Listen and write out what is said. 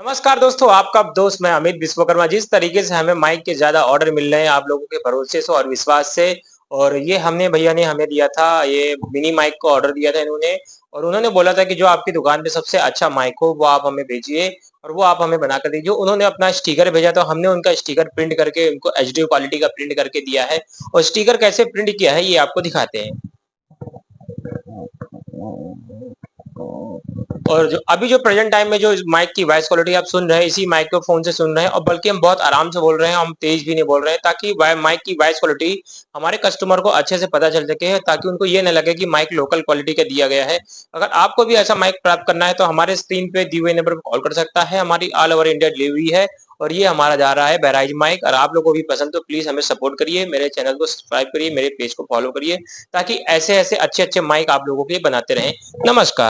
नमस्कार दोस्तों, आपका दोस्त मैं अमित विश्वकर्मा। जिस तरीके से हमें माइक के ज़्यादा ऑर्डर मिल रहे हैं आप लोगों के भरोसे से और विश्वास से और ये हमने भैया ने हमें दिया था, ये मिनी माइक का ऑर्डर दिया था इन्होंने और उन्होंने बोला था कि जो आपकी दुकान पे सबसे अच्छा माइक हो वो आप हमें भेजिए और वो आप हमें बनाकर दीजिए। उन्होंने अपना स्टिकर भेजा तो हमने उनका स्टिकर प्रिंट करके उनको एचडी क्वालिटी का प्रिंट करके दिया है और स्टिकर कैसे प्रिंट किया है ये आपको दिखाते हैं। और जो अभी जो प्रेजेंट टाइम में जो माइक की वॉइस क्वालिटी आप सुन रहे हैं, इसी माइक्रोफोन से सुन रहे हैं और बल्कि हम बहुत आराम से बोल रहे हैं, हम तेज भी नहीं बोल रहे हैं ताकि माइक की वॉइस क्वालिटी हमारे कस्टमर को अच्छे से पता चल सके, ताकि उनको ये न लगे कि माइक लोकल क्वालिटी का दिया गया है। अगर आपको भी ऐसा माइक प्राप्त करना है तो हमारे स्क्रीन पे दिए हुए नंबर पर कॉल कर सकता है। हमारी ऑल ओवर इंडिया डिलीवरी है और ये हमारा जा रहा है बहराइच माइक। और आप लोगों को भी पसंद तो प्लीज हमें सपोर्ट करिए, मेरे चैनल को सब्सक्राइब करिए, मेरे पेज को फॉलो करिए ताकि ऐसे ऐसे अच्छे अच्छे माइक आप लोगों के लिए बनाते रहें। नमस्कार।